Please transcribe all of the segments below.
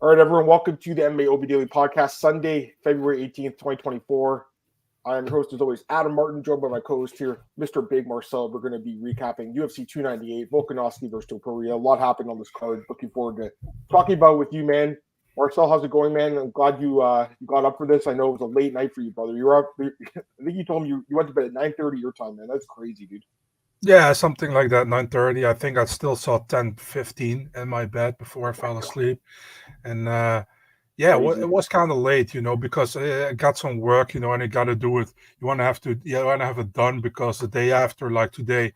All right, everyone, welcome to the MMAOB Daily Podcast, Sunday, February 18th, 2024. I am your host, as always, Adam Martin, joined by my co-host here, Mr. Big Marcel. We're going to be recapping UFC 298, Volkanovski versus Topuria. A lot happened on this card. Looking forward to talking about it with you, man. Marcel, how's it going, man? I'm glad you got up for this. I know it was a late night for you, brother. You were up. I think you told me you went to bed at 9:30 your time, man. That's crazy, dude. Yeah, something like that, 9:30. I think I still saw 10:15 in my bed before I fell asleep. And yeah, Crazy. it was kind of late, because I got some work, and I got to do it. You want to have it done because the day after, like today,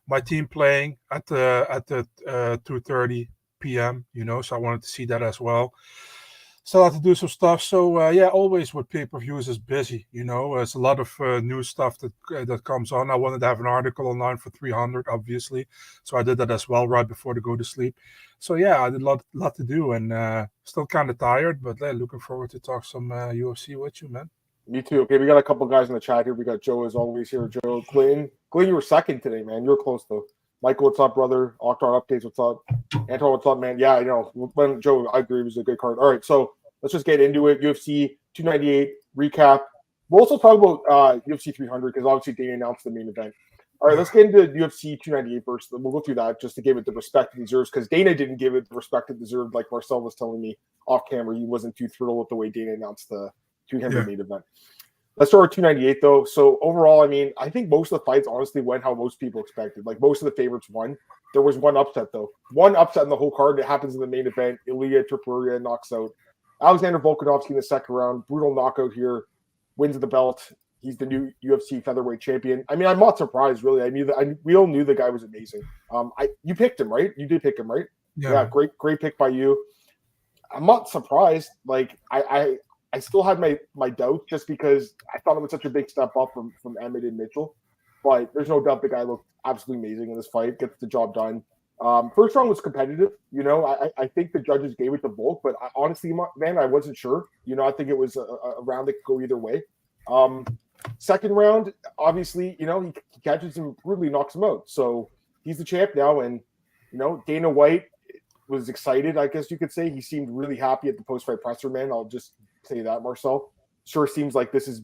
my team playing at the 2:30 p.m., so I wanted to see that as well. Still have to do some stuff. So yeah, always with pay-per-views is busy. There's a lot of new stuff that comes on. I wanted to have an article online for 300, obviously, so I did that as well right before to go to sleep. So yeah, I did a lot to do, and still kind of tired, but looking forward to talk some UFC with you, man. Me too. Okay, we got a couple guys in the chat here. We got Joe, as always, here. Joe, Glenn, you were second today, man. You were close, though. Michael, what's up, brother? Octar Updates, what's up? Anton, what's up, man? Yeah, I know. Joe, I agree. It was a good card. All right, so let's just get into it. UFC 298 recap. We'll also talk about UFC 300 because obviously Dana announced the main event. All right, let's get into UFC 298 first. We'll go through that just to give it the respect it deserves because Dana didn't give it the respect it deserved. Like Marcel was telling me off camera, he wasn't too thrilled with the way Dana announced the 300 main event. Let's start with 298, though. So overall, I mean, I think most of the fights honestly went how most people expected. Like most of the favorites won. There was one upset, though. One upset in the whole card that happens in the main event. Ilia Topuria knocks out Alexander Volkanovski in the second round. Brutal knockout here. Wins the belt. He's the new UFC featherweight champion. I mean, I'm not surprised, really. We all knew the guy was amazing. You picked him, right? You did pick him, right? Yeah, great pick by you. I'm not surprised. Like I still had my doubts just because I thought it was such a big step up from Emmett and Mitchell. But there's no doubt the guy looked absolutely amazing in this fight, gets the job done. First round was competitive. I think the judges gave it to Volk, but honestly, man, I wasn't sure. I think it was a round that could go either way. Second round, obviously, he catches him, brutally knocks him out. So he's the champ now. And, Dana White was excited, I guess you could say. He seemed really happy at the post-fight presser, man. I'll just say that, Marcel. Sure seems like this is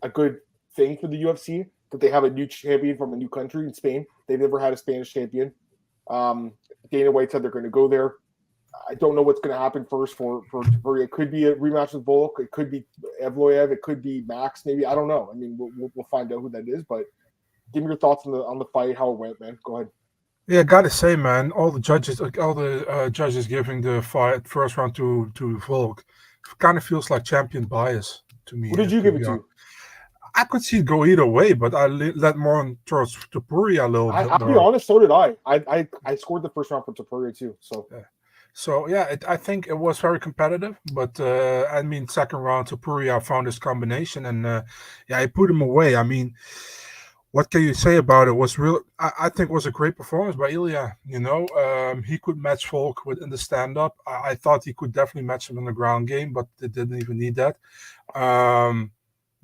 a good thing for the UFC that they have a new champion from a new country in Spain. They've never had a Spanish champion. Dana White said they're going to go there. I don't know what's going to happen first for Topuria. It could be a rematch with Volk. It could be Evloev. It could be Max. Maybe, I don't know. I mean, we'll find out who that is. But give me your thoughts on the fight, how it went, man. Go ahead. Yeah, gotta say, man, all the judges giving the fight first round to Volk kind of feels like champion bias to me. What did you give it to? I could see it go either way, but I led more on towards Topuria a little bit. I'll be honest, so did I. I scored the first round for Topuria too. So yeah, I think it was very competitive, but I mean, second round Topuria found his combination, and yeah, I put him away. I mean, what can you say about it? Was real. I think it was a great performance by Ilia. He could match Volk in the stand-up. I thought he could definitely match him in the ground game, but they didn't even need that.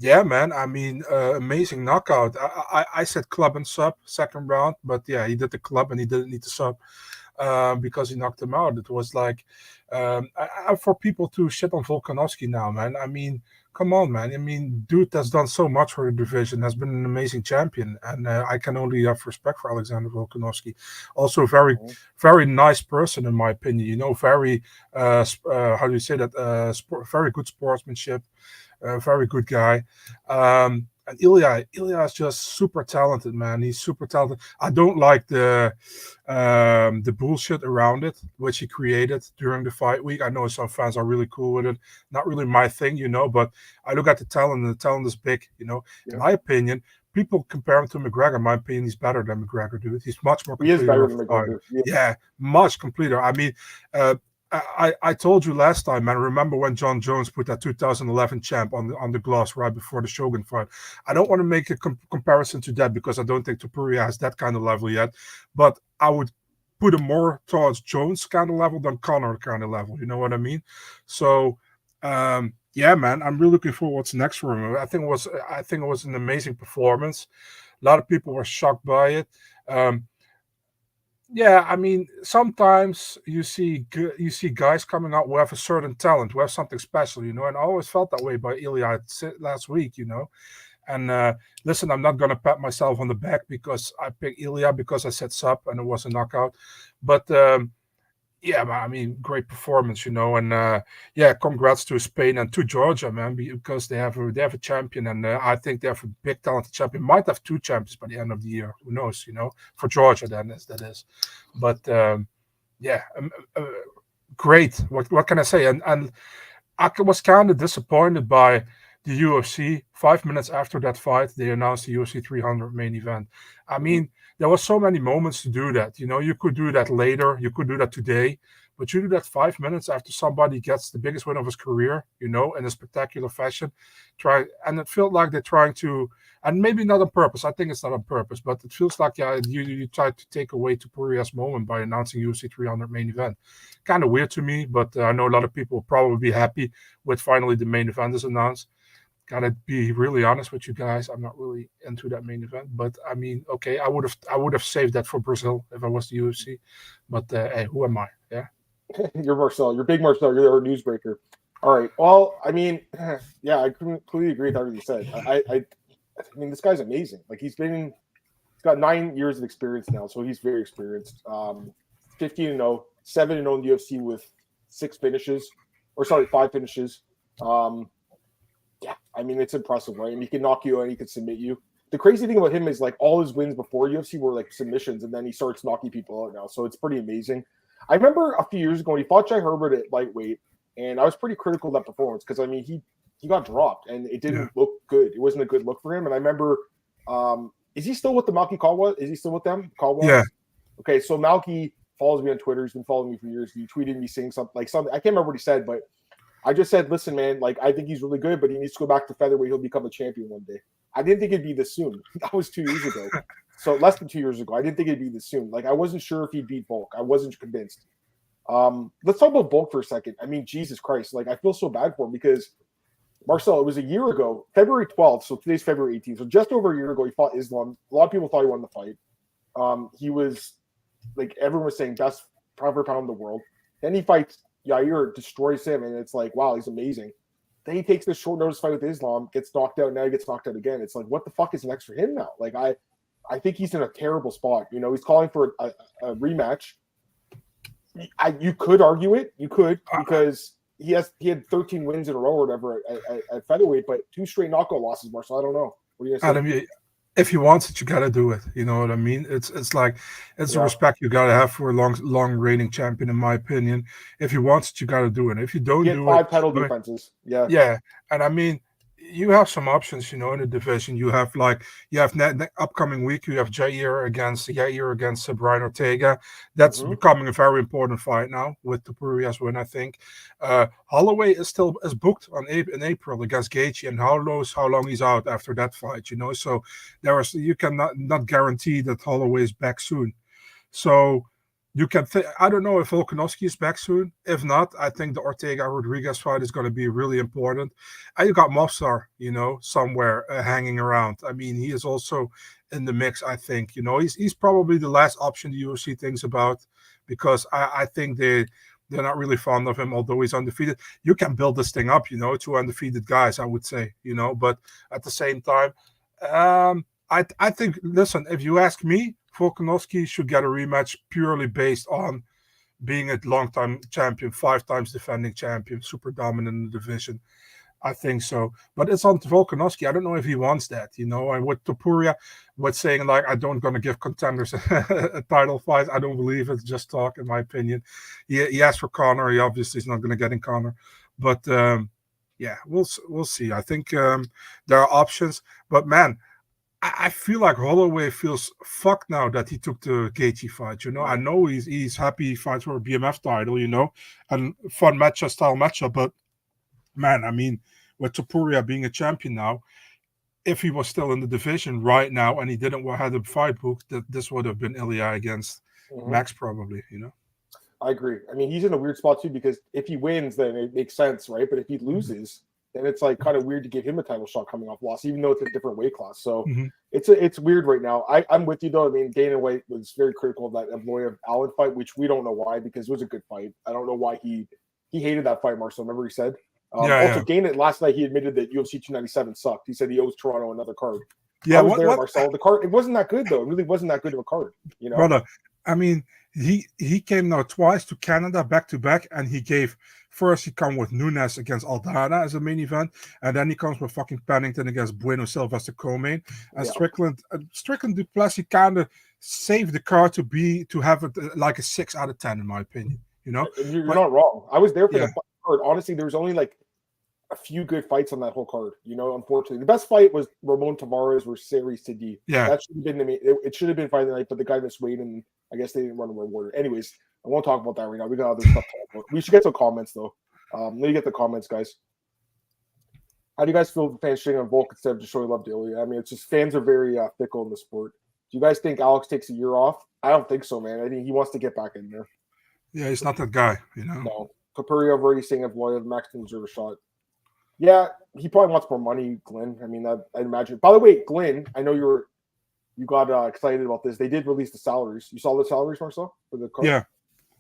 Yeah, man. I mean, amazing knockout. I said club and sub second round, but yeah, he did the club and he didn't need the sub because he knocked him out. It was like for people to shit on Volkanovski now, man. I mean, come on, man. I mean, dude has done so much for the division, has been an amazing champion, and I can only have respect for Alexander Volkanovski. Also, very, very nice person, in my opinion. Very, how do you say that? Very good sportsmanship. Very good guy. And Ilia is just super talented, man. He's super talented. I don't like the bullshit around it, which he created during the fight week. I know some fans are really cool with it. Not really my thing, but I look at the talent, and the talent is big, In my opinion, people compare him to McGregor. In my opinion, he's better than McGregor, dude. He's much more complete. He is better than McGregor. Yeah, much completer. I mean, I told you last time, man. Remember when John Jones put that 2011 champ on the gloves right before the Shogun fight? I don't want to make a comparison to that because I don't think Topuria has that kind of level yet. But I would put him more towards Jones kind of level than Conor kind of level. You know what I mean? So, yeah, man. I'm really looking forward what's next for him. I think it was an amazing performance. A lot of people were shocked by it. Yeah, I mean, sometimes you see guys coming out who have a certain talent, who have something special, and I always felt that way by Ilia last week. And listen, I'm not gonna pat myself on the back because I picked Ilia because I said sub and it was a knockout, but yeah, man, I mean, great performance. And yeah, congrats to Spain and to Georgia, man, because they have a champion, and I think they have a big talented champion. Might have two champions by the end of the year. Who knows? For Georgia, that is. But yeah, great. What can I say? And I was kind of disappointed by the UFC. 5 minutes after that fight, they announced the UFC 300 main event. I Mhm. mean, there was so many moments to do that. You could do that later, you could do that today, but you do that 5 minutes after somebody gets the biggest win of his career, in a spectacular fashion. And it felt like they're trying to, and maybe not on purpose. I think it's not on purpose, but it feels like you tried to take away Topuria's moment by announcing UFC 300 main event. Kind of weird to me, but I know a lot of people will probably be happy with finally the main event is announced. Gotta be really honest with you guys. I'm not really into that main event, but I mean, okay, I would have saved that for Brazil if I was the UFC. But hey, who am I? Yeah, You're Marcel. You're big Marcel. You're our newsbreaker. All right. Well, I mean, yeah, I completely agree with everything you said. I mean, this guy's amazing. Like he's got 9 years of experience now, so he's very experienced. 15-0, 7-0 in the UFC with 6 finishes, or sorry, 5 finishes. Um, yeah, I mean, it's impressive, right? And he can knock you out and he can submit you. The crazy thing about him is like all his wins before UFC were like submissions, and then he starts knocking people out now. So it's pretty amazing. I remember a few years ago when he fought Jai Herbert at lightweight, and I was pretty critical of that performance because I mean he got dropped and it yeah, didn't look good. It wasn't a good look for him. And I remember, is he still with the Malky Caldwell? Is he still with them, yeah. Caldwell? Okay, so Malky follows me on Twitter. He's been following me for years. He tweeted me saying something. I can't remember what he said, but I just said, listen, man, like I think he's really good, but he needs to go back to featherweight. He'll become a champion one day. I didn't think it'd be this soon. That was 2 years ago. So less than 2 years ago. I didn't think it'd be this soon. Like I wasn't sure if he'd beat Volk. I wasn't convinced. Let's talk about Volk for a second. I mean, Jesus Christ. Like I feel so bad for him because Marcel, it was a year ago, February 12th. So today's February 18th. So just over a year ago, he fought Islam. A lot of people thought he won the fight. He was like everyone was saying best pound for pound in the world. Then he fights Yair, destroys him, and it's like, wow, he's amazing. Then he takes this short notice fight with Islam, gets knocked out, now he gets knocked out again. It's like, what the fuck is next for him now? Like, I think he's in a terrible spot. He's calling for a rematch. You could argue it, because he had 13 wins in a row or whatever at featherweight, but 2 straight knockout losses, Marcel. I don't know. What are you gonna say? Adam, if you want it, you gotta do it. You know what I mean? It's like it's the Yeah, respect you gotta have for a long reigning champion, in my opinion. If you want it, you gotta do it. If you don't he had do it, 5 title defenses. Yeah. yeah, and I mean, you have some options, in the division. You have upcoming week. You have Jair against Brian Ortega. That's Mm-hmm. becoming a very important fight now with Topuria's win. I think Holloway is booked in April against Gaethje, and how knows how long he's out after that fight. So you cannot guarantee that Holloway is back soon. So you can I don't know if Volkanovski is back soon. If not, I think the Ortega Rodriguez fight is going to be really important. And you got Mofsar, somewhere hanging around. I mean, he is also in the mix. I think he's probably the last option the UFC thinks about because I think they're not really fond of him, although he's undefeated. You can build this thing up, 2 undefeated guys, I would say, but at the same time, I think, listen, if you ask me, Volkanovski should get a rematch purely based on being a long-time champion, 5 times defending champion, super dominant in the division. I think so. But it's on Volkanovski. I don't know if he wants that, And with Topuria, with saying, like, I don't going to give contenders a title fight, I don't believe it's just talk, in my opinion. He asked for Conor. He obviously is not going to get in Conor. But, yeah, we'll see. I think there are options. But, man, I feel like Holloway feels fucked now that he took the Gaethje fight. I know he's happy he fights for a BMF title, and fun style matchup. But man, I mean, with Topuria being a champion now, if he was still in the division right now and he didn't have a fight book, that this would have been Ilia against Mm-hmm. Max probably. I agree. I mean, he's in a weird spot too because if he wins, then it makes sense, right? But if he loses, then it's like kind of weird to give him a title shot coming off loss, even though it's a different weight class. So Mhm. it's weird right now. I'm with you though. I mean, Dana White was very critical of that Evloev Allen fight, which we don't know why, because it was a good fight. I don't know why he hated that fight, Marcel. Remember he said. Also, Dana last night he admitted that UFC 297 sucked. He said he owes Toronto another card. Yeah, I was there, Marcel. The card, it wasn't that good though. It really wasn't that good of a card. You know, brother. I mean, he came now twice to Canada back to back, and he come with Nunes against Aldana as a main event, and then he comes with fucking Pennington against Bueno Sylvester co-main, and Strickland Duplessis kind of saved the card to have it like a 6 out of 10 in my opinion. You know, you're not wrong. I was there for the card. Honestly, there was only like a few good fights on that whole card. You know, unfortunately, the best fight was Ramon Tavares versus Series Sidi. Yeah, that should have been it should have been fight of the night, but the guy missed weight, and I guess they didn't run a rewarder. Anyways, I won't talk about that right now. We got other stuff to talk about. We should get some comments though. Let me get the comments, guys. How do you guys feel the fans shitting on Volk instead of just showing love to Ilia? I mean, it's just fans are very fickle in the sport. Do you guys think Alex takes a year off? I don't think so, man. I think he wants to get back in there. Yeah, he's not that guy, you know. No. Topuria already saying of Lloyd, Max didn't deserve a shot. Yeah, he probably wants more money, Glenn. I mean, I'd imagine. By the way, Glenn, I know you got excited about this. They did release the salaries. You saw the salaries, Marcel, for the card? Yeah.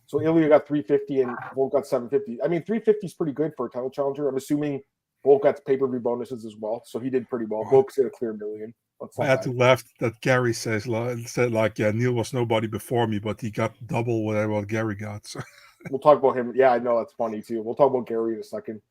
So Ilia got $350 and Volk got $750. I mean, $350 is pretty good for a title challenger. I'm assuming Volk got pay-per-view bonuses as well, so he did pretty well. Volk's going to clear $1 million. I had to laugh that Gary said Neil was nobody before me, but he got double what Gary got. So. We'll talk about him. Yeah, I know that's funny too. We'll talk about Gary in a second.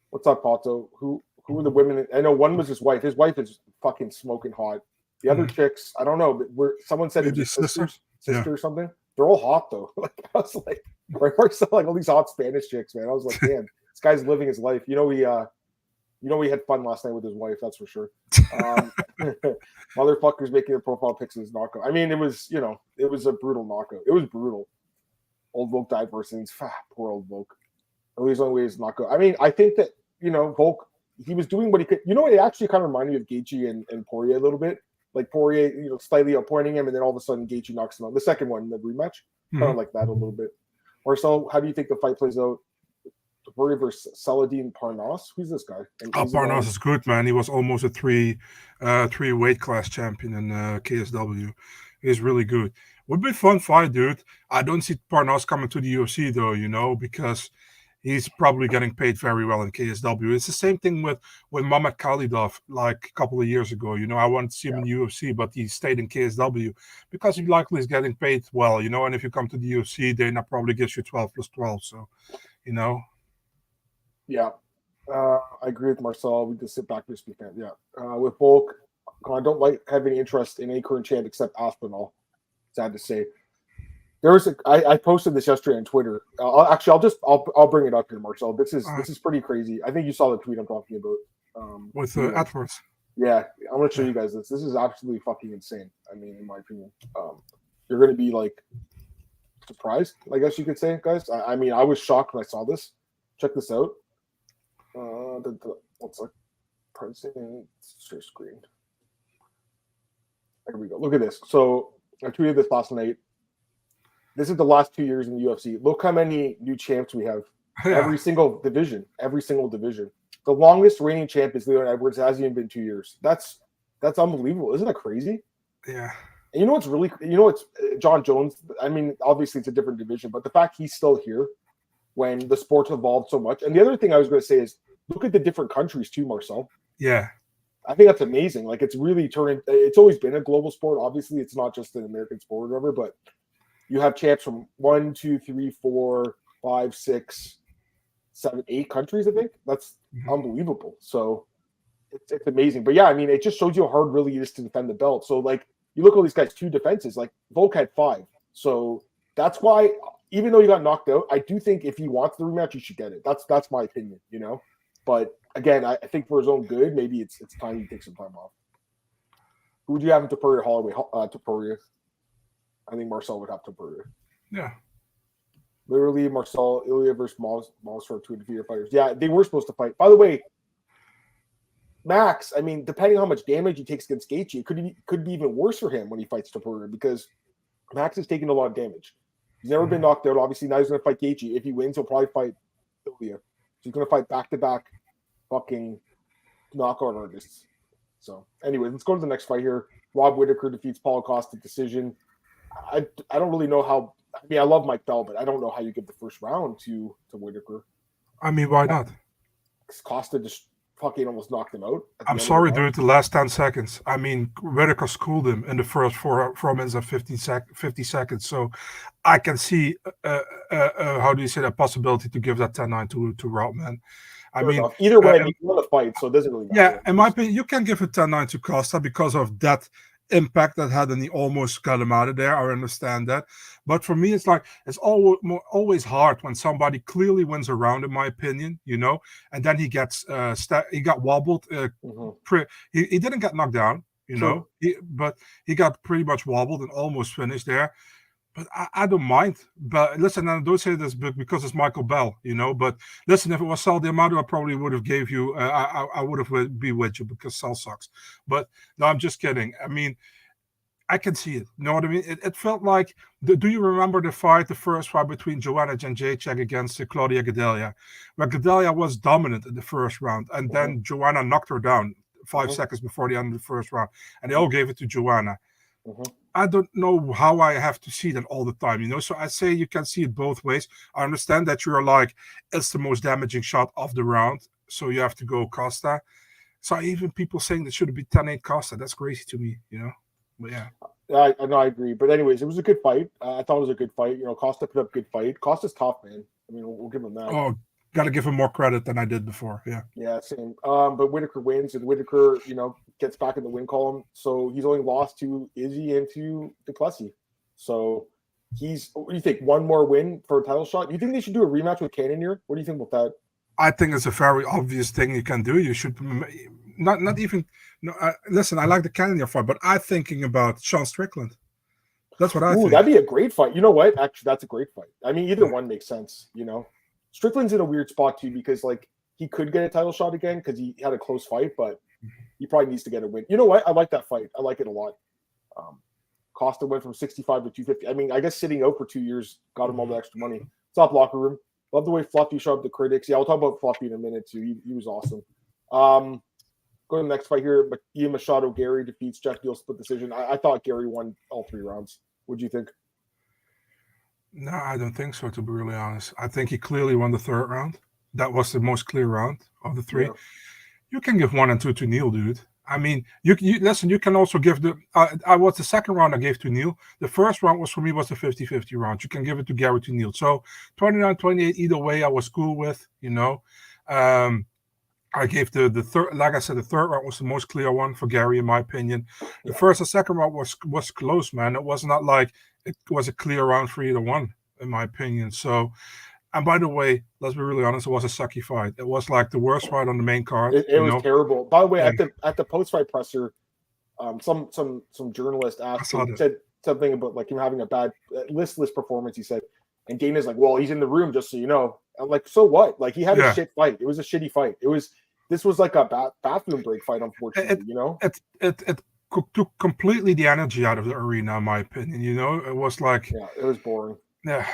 What's up, Pato? Who are the women? I know one was his wife. His wife is fucking smoking hot. The other chicks, I don't know. Someone said it was sister or something. They're all hot though. Like I was like, like all these hot Spanish chicks, man. I was like, man, this guy's living his life. You know, he had fun last night with his wife. That's for sure. Motherfuckers making their profile pics as knockout. I mean, it was a brutal knockout. It was brutal. Old Volk died versus poor old Volk. At least only way is knockout. I mean, I think that Volk, he was doing what he could. You know, it actually kind of reminded me of Gaethje and Poirier a little bit. Like Poirier, slightly outpointing him, and then all of a sudden Gaethje knocks him out. The second one, the rematch, kind of like that a little bit. Marcel, how do you think the fight plays out? Poirier versus Saladin Parnasse. Who's this guy? Parnasse is good, man. He was almost a three weight class champion in KSW. He's really good. Would be a fun fight, dude. I don't see Parnasse coming to the UFC though, because he's probably getting paid very well in KSW. It's the same thing with Mamet Khalidov like a couple of years ago. I wanted to see him in the UFC, but he stayed in KSW because he likely is getting paid well, and if you come to the UFC, Dana probably gives you 12 plus 12. So, Yeah. I agree with Marcel. We just sit back this weekend. Yeah. With Volk, I don't have any interest in any current champ except Aspinall. Sad to say. I posted this yesterday on Twitter. I'll bring it up here, Marcel. This is pretty crazy. I think you saw the tweet I'm talking about. With Edwards. Yeah, I'm gonna show you guys this. This is absolutely fucking insane. I mean, in my opinion, you're gonna be like surprised, I guess you could say, guys. I mean, I was shocked when I saw this. Check this out. What's like pricing? Share screen. There we go. Look at this. So I tweeted this last night. This is the last 2 years in the UFC. Look how many new champs we have. Yeah. Every single division. The longest reigning champ is Leon Edwards. It hasn't even been 2 years. That's unbelievable. Isn't that crazy? Yeah. And it's John Jones. I mean, obviously it's a different division, but the fact he's still here when the sport's evolved so much. And the other thing I was going to say is look at the different countries too, Marcel. Yeah. I think that's amazing. Like it's really turning. It's always been a global sport. Obviously, it's not just an American sport or whatever, but you have champs from 1, 2, 3, 4, 5, 6, 7, 8 countries. I think that's unbelievable. So it's amazing. But yeah, I mean, it just shows you how hard really it is to defend the belt. So like you look at all these guys, 2 defenses. Like Volk had 5. So that's why, even though he got knocked out, I do think if he wants the rematch, he should get it. That's my opinion. But again, I think for his own good, maybe it's time he takes some time off. Who would you have in Topuria Holloway? Topuria. I think Marcel would have Topuria. Yeah. Literally, Marcel, Ilia versus Moss for 2 defeated fighters. Yeah, they were supposed to fight. By the way, Max, I mean, depending on how much damage he takes against Gaethje, it could be even worse for him when he fights Topuria because Max is taking a lot of damage. He's never been knocked out. Obviously, now he's going to fight Gaethje. If he wins, he'll probably fight Ilia. So he's going to fight back-to-back fucking knockout artists. So, anyway, let's go to the next fight here. Rob Whittaker defeats Paulo Costa decision. I don't really know how. I mean, I love Mike Bell, but I don't know how you give the first round to Whittaker. I mean, why not? Costa just fucking almost knocked him out. I'm sorry, dude. The last 10 seconds. I mean, Whittaker schooled him in the first 4 minutes and 50 seconds. So I can see, how do you say, that possibility to give that 10-9 to Rob, man. I mean, enough. Either way, he won the fight, so it doesn't really matter. Yeah, in my opinion, you can give it 10-9 to Costa because of that impact that had, and he almost got him out of there. I understand that. But for me, it's like, it's always hard when somebody clearly wins a round, in my opinion, and then he gets, he got wobbled. He didn't get knocked down, Sure. but he got pretty much wobbled and almost finished there. But I don't mind. But listen, I don't say this because it's Michael Bell, But listen, if it was Sal D'Amato, I probably would have gave you. I would have be with you because Sal sucks. But no, I'm just kidding. I mean, I can see it. You know what I mean? It felt like. Do you remember the first fight between Joanna Jędrzejczyk against Claudia Gadelha, where Gadelha was dominant in the first round, and then Joanna knocked her down 5 seconds before the end of the first round, and they all gave it to Joanna. I don't know how I have to see that all the time, So I say you can see it both ways. I understand that you're like, it's the most damaging shot of the round, so you have to go Costa. So even people saying that should be 10-8 Costa, that's crazy to me, But yeah. I agree. But anyways, it was a good fight. I thought it was a good fight. Costa put up a good fight. Costa's tough, man. I mean, we'll give him that. Oh, got to give him more credit than I did before. Yeah. Yeah, same. But Whittaker wins, and Whittaker, gets back in the win column. So he's only lost to Izzy and to Duplessis. So what do you think? One more win for a title shot? Do you think they should do a rematch with Cannonier? What do you think about that? I think it's a very obvious thing you can do. You should not even. No, listen, I like the Cannonier fight, but I'm thinking about Sean Strickland. That's what I think. That'd be a great fight. You know what? Actually, that's a great fight. I mean, either one makes sense. Strickland's in a weird spot too because he could get a title shot again because he had a close fight, but he probably needs to get a win. You know what? I like that fight. I like it a lot. Costa went from 65 to 250. I mean, I guess sitting out for 2 years got him all the extra money. Top locker room. Love the way Fluffy showed up the critics. Yeah, I'll talk about Fluffy in a minute too. He was awesome. Go to the next fight here. Ian Machado Gary defeats Jeff Deal split decision. I thought Gary won all 3 rounds. What'd you think? No, I don't think so, to be really honest. I think he clearly won the 3rd round. That was the most clear round of the 3. Yeah. You can give 1 and 2 to Neil, dude. I mean, you listen, you can also give the was the 2nd round I gave to Neil. The 1st round was for me was the 50-50 round. You can give it to Gary to Neil. So 29-28, either way, I was cool with, I gave the 3rd, like I said, the 3rd round was the most clear one for Gary, in my opinion. The 1st and 2nd round was close, man. It was not like it was a clear round for either one, in my opinion. So, and by the way, let's be really honest, it was a sucky fight. It was like the worst fight on the main card. It was terrible. By the way, at the post-fight presser, some journalist asked him, said something about him having a bad listless performance. He said, and Dana's like, "Well, he's in the room, just so you know." I'm like, "So what? He had a shit fight. It was a shitty fight. This was like a bathroom break fight, unfortunately. It took completely the energy out of the arena, in my opinion. It was like, it was boring. Yeah.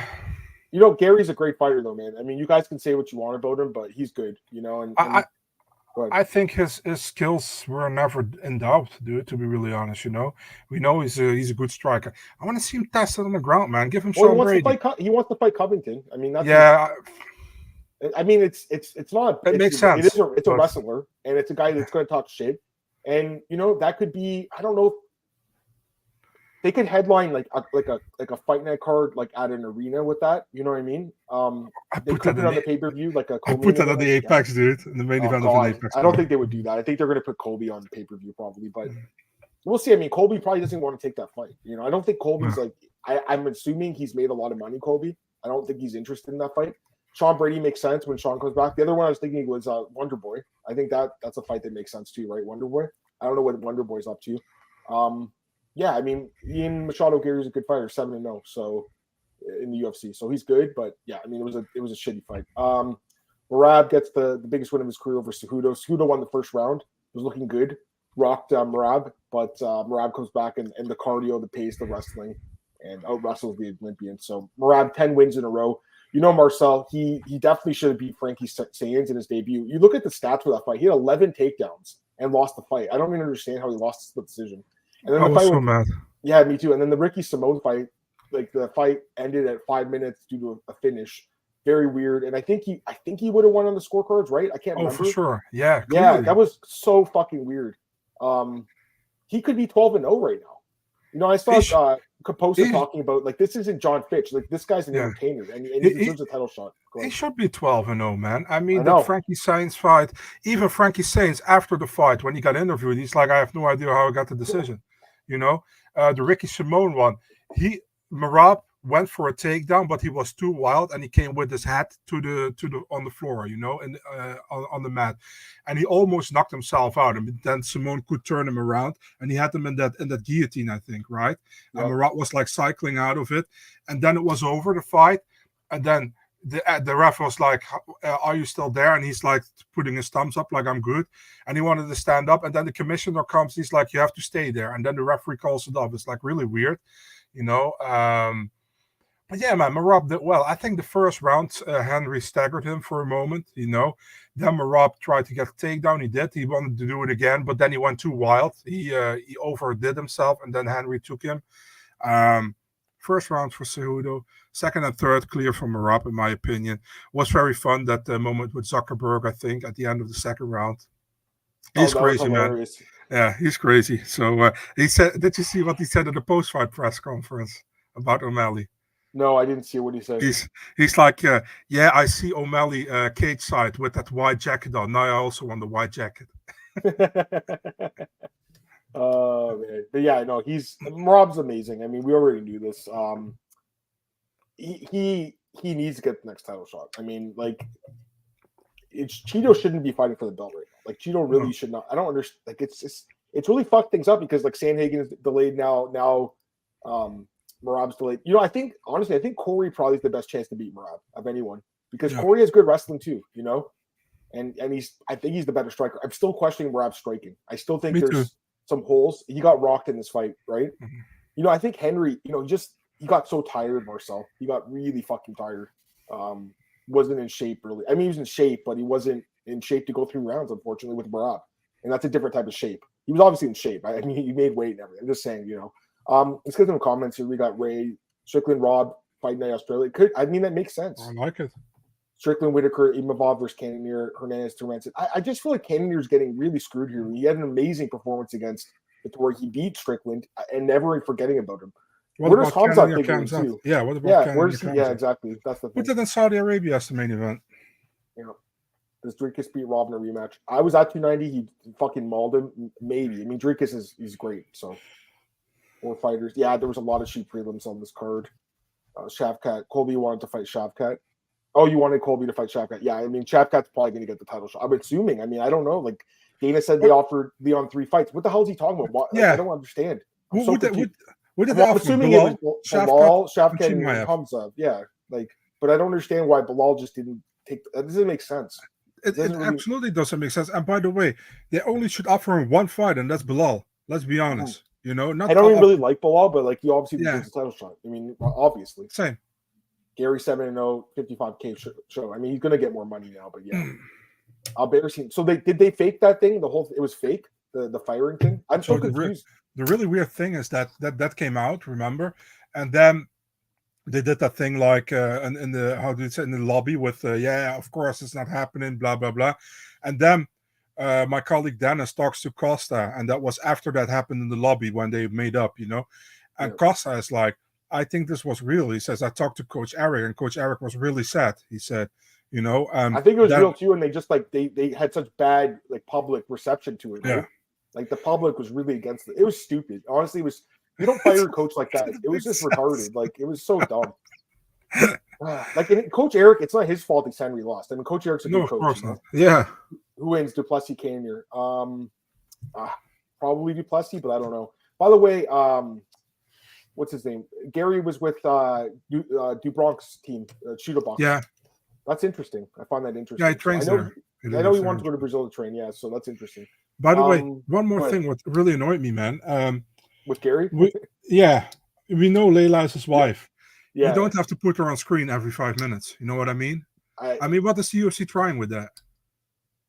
Gary's a great fighter, though, man. I mean, you guys can say what you want about him, but he's good, I think his skills were never in doubt, dude, to be really honest, We know he's a good striker. I want to see him tested on the ground, man. Give him Sean Brady. He wants to fight Covington. I mean, that's I mean, it's not. It makes sense. It's a wrestler, and it's a guy that's going to talk shit. And, that could be, I don't know, they could headline like a fight night card at an arena with that. You know what I mean? They could put it on the pay-per-view I put that on the Apex, dude, in the main event of an Apex. I don't think they would do that. I think they're going to put Colby on the pay-per-view probably, but we'll see. I mean, Colby probably doesn't want to take that fight. I don't think Colby's I'm assuming he's made a lot of money, Colby. I don't think he's interested in that fight. Sean Brady makes sense when Sean comes back. The other one I was thinking was Wonder Boy. I think that's a fight that makes sense too, right? Wonder Boy. I don't know what Wonder Boy's up to. Yeah, I mean, Ian Machado Gary is a good fighter, 7-0, so in the UFC, so he's good. But yeah, I mean, it was a shitty fight. Merab gets the biggest win of his career over Cejudo. Cejudo won the 1st round. It was looking good. Rocked Merab, but Merab comes back and the cardio, the pace, the wrestling, and out wrestles the Olympian. So Merab 10 wins in a row. Marcel, he definitely should have beat Frankie Saenz in his debut. You look at the stats for that fight; he had 11 takedowns and lost the fight. I don't even understand how he lost the split decision. And then I was so mad. Yeah, me too. And then the Ricky Simone fight, like the fight ended at 5 minutes due to a finish. Very weird. And I think he would have won on the scorecards, right? I can't remember. Oh, for sure. Yeah. Yeah, Clearly. that was so fucking weird. He could be 12-0 right now. I saw Costa talking about, like, this isn't John Fitch. Like, this guy's an entertainer, and he deserves a title shot. He should be 12-0, man. I mean, the Frankie Saenz fight, even Frankie Saenz, after the fight, when he got interviewed, he's like, I have no idea how I got the decision. The Ricky Simone one, Merab went for a takedown, but he was too wild, and he came with his hat to the on the floor, and on the mat, and he almost knocked himself out. And then Simone could turn him around, and he had him in that guillotine, I think, right? Yep. And Merab was like cycling out of it, and then it was over the fight, and then the ref was like, "Are you still there?" And he's like putting his thumbs up, like, "I'm good." And he wanted to stand up, and then the commissioner comes. He's like, "You have to stay there." And then the referee calls it off. It's like really weird, But yeah, man, Merab did well. I think the first round, Henry staggered him for a moment, Then Merab tried to get a takedown. He did. He wanted to do it again, but then he went too wild. He overdid himself, and then Henry took him. First round for Cejudo. Second and third, clear for Merab, in my opinion. Was very fun, that moment with Zuckerberg, I think, at the end of the second round. He's crazy, man. Yeah, he's crazy. So he said, did you see what he said at the post-fight press conference about O'Malley? No, I didn't see what he said. He's like, yeah, I see O'Malley cage side with that white jacket on. Now I also want the white jacket. Oh, man. But yeah, no, Merab's amazing. I mean, we already knew this. He needs to get the next title shot. I mean, like, Cheeto shouldn't be fighting for the belt right now. Like, Cheeto really should not. I don't understand. Like, it's really fucked things up, because, like, Sandhagen is delayed now. Merab's delayed. I think Corey probably is the best chance to beat Merab of anyone, because Corey has good wrestling too, and I think he's the better striker. I'm still questioning Merab's striking. I still think there's some holes. He got rocked in this fight, right? Mm-hmm. I think Henry, he got so tired, Marcel. He got really fucking tired. Wasn't in shape really. I mean, he was in shape, but he wasn't in shape to go 3 rounds, unfortunately, with Merab. And that's a different type of shape. He was obviously in shape. I mean, he made weight and everything. I'm just saying, let's get some comments here. We got Ray, Strickland, Rob, Fight Night Australia. That makes sense. I like it. Strickland, Whittaker, Imavov versus Cannonier, Hernandez, Terence. I just feel like Cannonier's getting really screwed here. He had an amazing performance against Topuria. He beat Strickland, and never forgetting about him. Where does Hamzat figure too? Yeah, what about Cannonier? Yeah, exactly. That's the thing. Put it in Saudi Arabia as the main event. Does Drinkus beat Rob in a rematch? I was at 290. He fucking mauled him. Maybe. I mean, Drinkus is great. So, 4 fighters. Yeah, there was a lot of shoot prelims on this card. Shavkat. Colby wanted to fight Shavkat. Oh, you wanted Colby to fight Shavkat. Yeah, I mean, Shavkat's probably going to get the title shot. I'm assuming. I mean, I don't know. Like, Dana said they offered Leon 3 fights. What the hell is he talking about? I don't understand. I'm assuming it was Bilal, Shavkat, and Hamza. Yeah, but I don't understand why Bilal just didn't take. That doesn't make sense. It absolutely doesn't make sense. And by the way, they only should offer him 1 fight, and that's Bilal. Let's be honest. I don't even really like Bilal, but he obviously deserves a title shot. I mean, obviously. Same. Gary 7-0, 55K show. I mean, he's gonna get more money now, but yeah. Embarrassing. So did they fake that thing? It was fake. The firing thing. I'm so confused. The really weird thing is that came out. Remember, and then they did that thing like in the lobby with of course it's not happening, blah blah blah, and then my colleague Dennis talks to Costa, and that was after that happened in the lobby when they made up, and Costa is like, I think this was real. He says, I talked to Coach Eric, and Coach Eric was really sad. He said, I think it was real too, and they just they had such bad public reception to it. Right? Yeah. Like the public was really against it. It was stupid. Honestly, you don't fire a coach like that. It was just retarded. Like it was so dumb. Coach Eric, it's not his fault that Henry lost. I mean, Coach Eric's a good coach. Course not. Yeah. Who wins? Duplessis, Cannonier. Probably Duplessis, but I don't know. By the way, what's his name? Gary was with Dubronk's team, Shooter Box. Yeah. That's interesting. I find that interesting. Yeah, he trains there. I know he wanted to go to Brazil to train. Yeah, so that's interesting. By the way, one more thing. What really annoyed me, man. With Gary? We know Leila is his wife. You don't have to put her on screen every 5 minutes. You know what I mean? I mean, what is the UFC trying with that?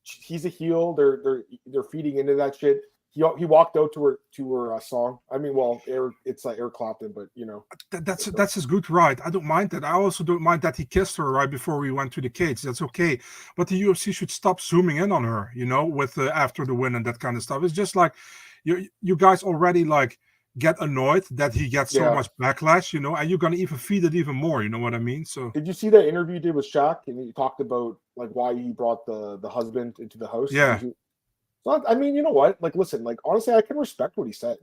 He's a heel. They're feeding into that shit. He walked out to her song. I mean, well, it's like Eric Clapton, but you know that's his good right. I don't mind that. I also don't mind that he kissed her right before we went to the cage. That's okay. But the UFC should stop zooming in on her. You know, with after the win and that kind of stuff. It's just like you guys already like get annoyed that he gets so much backlash, you know, and you're gonna even feed it even more. You know what I mean? So did you see that interview he did with Shaq, and he talked about like why he brought the husband into the house? Yeah. So I mean, you know what? Like, listen, like honestly, I can respect what he said.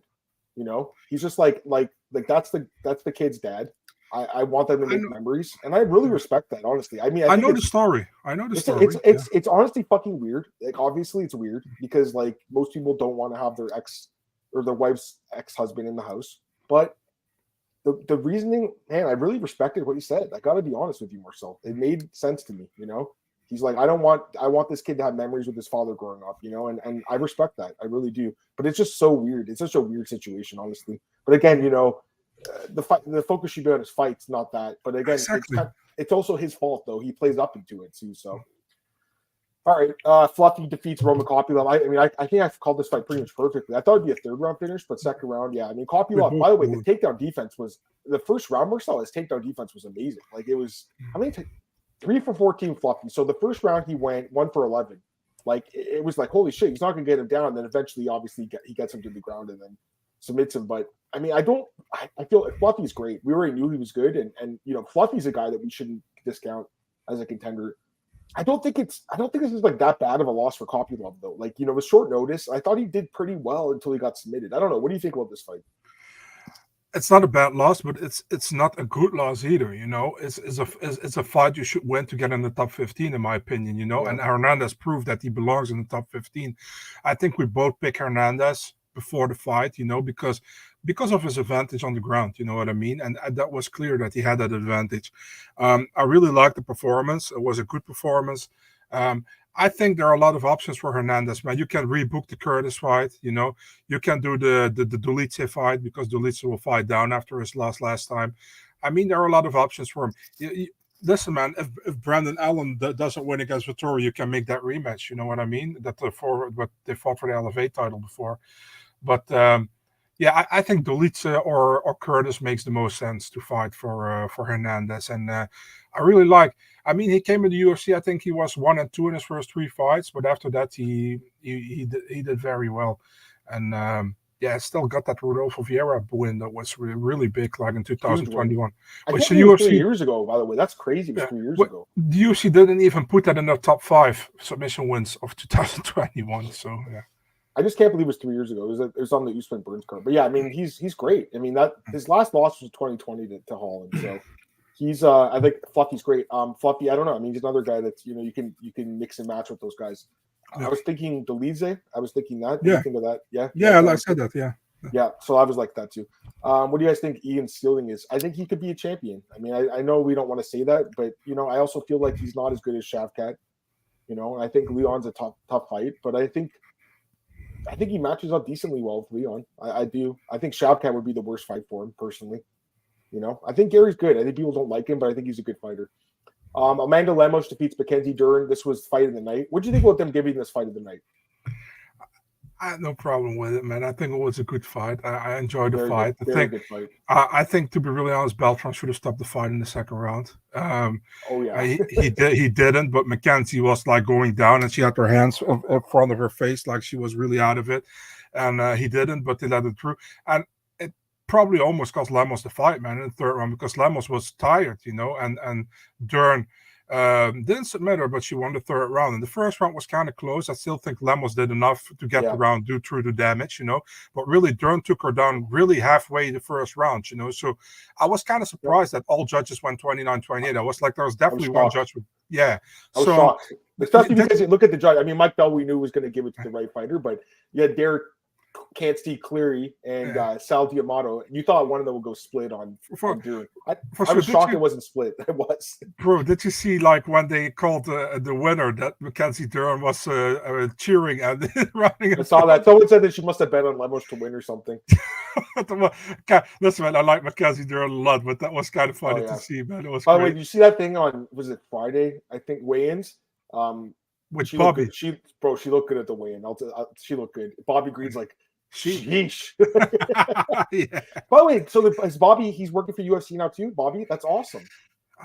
You know, he's just like that's the kid's dad. I want them to make memories, and I really respect that. Honestly, I mean, I know the story. It's honestly fucking weird. Like, obviously, it's weird because like most people don't want to have their ex or their wife's ex-husband in the house. But the reasoning, man, I really respected what he said. I got to be honest with you, Marcel. It made sense to me, you know? He's like, I want this kid to have memories with his father growing up, you know? And I respect that. I really do. But it's just so weird. It's such a weird situation, honestly. But again, you know, the focus should be on his fights, not that. But again, it's also his fault, though. He plays up into it, too, so. All right, Fluffy defeats Roman Kopylov. I think I've called this fight pretty much perfectly. I thought it'd be a third round finish, but second round, yeah. I mean, Kopylov, by the way, the takedown defense was the first round. Marcel, his takedown defense was amazing. Like it was, 3 for 14 Fluffy. So the first round he went 1 for 11. Like it was like holy shit, he's not gonna get him down. And then eventually, obviously, he gets him to the ground and then submits him. But I mean, I feel like Fluffy's great. We already knew he was good, and you know, Fluffy's a guy that we shouldn't discount as a contender. I don't think this is like that bad of a loss for Kopylov though. Like, you know, with short notice, I thought he did pretty well until he got submitted. I don't know. What do you think about this fight? It's not a bad loss, but it's not a good loss either. You know, it's a fight you should win to get in the top 15, in my opinion. You know, and Hernandez proved that he belongs in the top 15. I think we both pick Hernandez before the fight, you know, because of his advantage on the ground, you know what I mean? And that was clear that he had that advantage. I really liked the performance. It was a good performance. I think there are a lot of options for Hernandez, man. You can rebook the Curtis fight, you know. You can do the Dolice fight because Dolice will fight down after his loss last time. I mean, there are a lot of options for him. Listen, man, if Brandon Allen doesn't win against Vettori, you can make that rematch, you know what I mean? But they fought for the Elevate title before. But yeah, I think Dolice or Curtis makes the most sense to fight for Hernandez, and I really like. I mean, he came in the UFC. I think he was 1-2 in his first 3 fights, but after that, he did very well, and yeah, still got that Rodolfo Vieira win that was really big, like in 2021. Which the UFC 3 years ago, by the way, that's crazy. It was 3 years ago. The UFC didn't even put that in their top 5 submission wins of 2021. So yeah. I just can't believe it was 3 years ago. It was on the Usman Burns card. But yeah, I mean, he's great. I mean, that his last loss was 2020 to Holland. So he's I think Fluffy's great. Fluffy, I don't know. I mean, he's another guy that's, you know, you can mix and match with those guys. I was thinking Dolize. I was thinking that. Did you think of that? Yeah. Yeah, I said that. Yeah. Yeah. So I was like that too. What do you guys think Ian Stealing is? I think he could be a champion. I mean, I know we don't want to say that, but you know, I also feel like he's not as good as Shavkat. You know, and I think Leon's a tough fight, but I think he matches up decently well with Leon. I do. I think Shavkat would be the worst fight for him, personally. You know, I think Gary's good. I think people don't like him, but I think he's a good fighter. Amanda Lemos defeats Mackenzie Dern. This was fight of the night. What do you think about them giving this fight of the night? I had no problem with it, man. I think it was a good fight. I enjoyed the fight. Good fight. I think, to be really honest, Beltran should have stopped the fight in the second round. He didn't, but Mackenzie was like going down, and she had her hands in front of her face, like she was really out of it. And he didn't, but they let it through. And it probably almost cost Lemos the fight, man, in the third round, because Lemos was tired, you know, and Dern didn't submit her, but she won the third round. And the first round was kind of close. I still think Lemos did enough to get the round due through the damage, you know. But really, Dern took her down really halfway the first round, you know. So I was kind of surprised that all judges went 29-28. I was like, there was definitely one judge. I was shocked. Especially because you look at the judge. I mean, Mike Bell, we knew was going to give it to the right fighter, but yeah, Derek Canty Cleary and Sal Diamato. You thought one of them would go split on Duran. I was shocked it wasn't split. It was. Bro, did you see like when they called the winner that Mackenzie Dern was cheering and running? I saw that. Someone said that she must have bet on Lemos to win or something. Listen, man, I like Mackenzie Dern a lot, but that was kind of funny to see, man. It was. By the way, did you see that thing on, was it Friday? I think weigh-ins. With Bobby. She looked good at the weigh-in. She looked good. Bobby Green's like, sheesh. Yeah. By the way, so is Bobby, he's working for UFC now too? Bobby? That's awesome.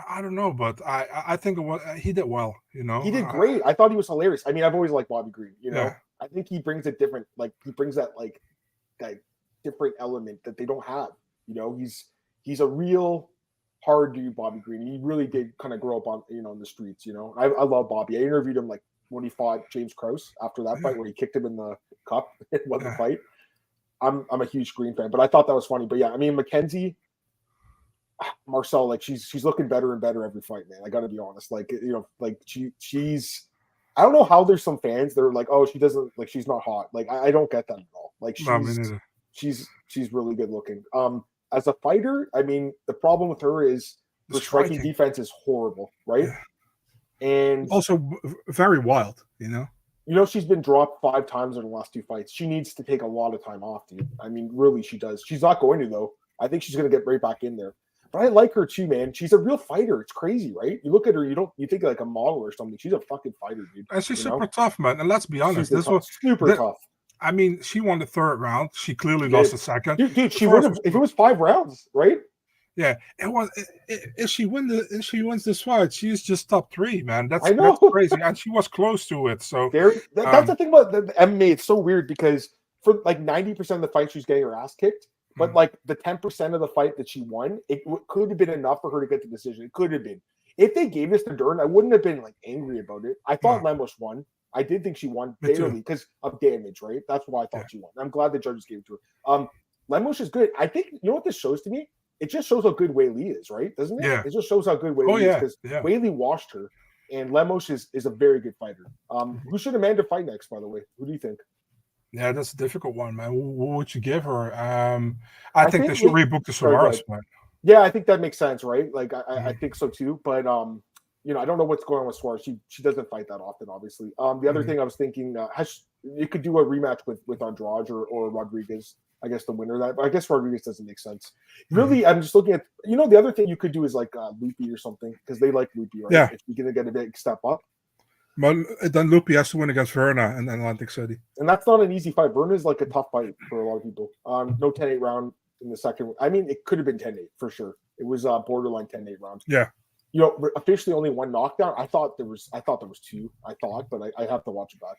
I don't know, but I think he did well, you know. He did great. I thought he was hilarious. I mean, I've always liked Bobby Green, you know. Yeah. I think he brings a different, he brings that different element that they don't have. You know, he's a real hard dude, Bobby Green. He really did kind of grow up on, you know, in the streets, you know. I love Bobby. I interviewed him when he fought James Krause after that fight where he kicked him in the cup and won the fight. I'm a huge Green fan, but I thought that was funny. But yeah, I mean, Mackenzie, Marcel, she's looking better and better every fight, man. I got to be honest. She's. I don't know how there's some fans that are like, oh, she doesn't she's not hot. I don't get that at all. She's really good looking. As a fighter, I mean, the problem with her is the striking defense is horrible, right? Yeah. And also very wild, you know. You know, she's been dropped 5 times in the last 2 fights. She needs to take a lot of time off, dude. I mean, really, she does. She's not going to, though. I think she's going to get right back in there. But I like her, too, man. She's a real fighter. It's crazy, right? You look at her, you think like a model or something. She's a fucking fighter, dude. And she's super tough, man. And let's be honest. This was super tough. I mean, she won the 3rd round. She clearly lost the 2nd. Dude, she would have if it was 5 rounds, right? Yeah, it was. If she wins this fight, she's just top 3, man. That's crazy, and she was close to it. So that's the thing about the MMA. It's so weird because for 90% of the fight, she's getting her ass kicked. But the 10% of the fight that she won, it could have been enough for her to get the decision. It could have been. If they gave this to Dern, I wouldn't have been angry about it. I thought Lemos won. I did think she won barely because of damage, right? That's why I thought she won. I'm glad the judges gave it to her. Lemos is good. I think, you know what this shows to me? It just shows how good Weili is, right? Doesn't it? Yeah. It just shows how good Weili is because Weili washed her, and Lemos is a very good fighter. Who should Amanda fight next, by the way? Who do you think? Yeah, that's a difficult one, man. What would you give her? I think they should rebook the Suarez fight. Yeah, I think that makes sense, right? I think so too. But you know, I don't know what's going on with Suarez. She doesn't fight that often, obviously. The other thing I was thinking, you could do a rematch with Andrade or Rodriguez. I guess the winner of that. But I guess Rodriguez doesn't make sense. Really, I'm just looking at, you know, the other thing you could do is Lupi or something because they like Lupi, right? Yeah. If you're going to get a big step up. Well, then Lupi has to win against Verna in Atlantic City. And that's not an easy fight. Verna is a tough fight for a lot of people. No 10-8 round in the second. I mean, it could have been 10-8 for sure. It was borderline 10-8 round. Yeah. You know, officially only 1 knockdown. I thought there was 2. But I have to watch it back.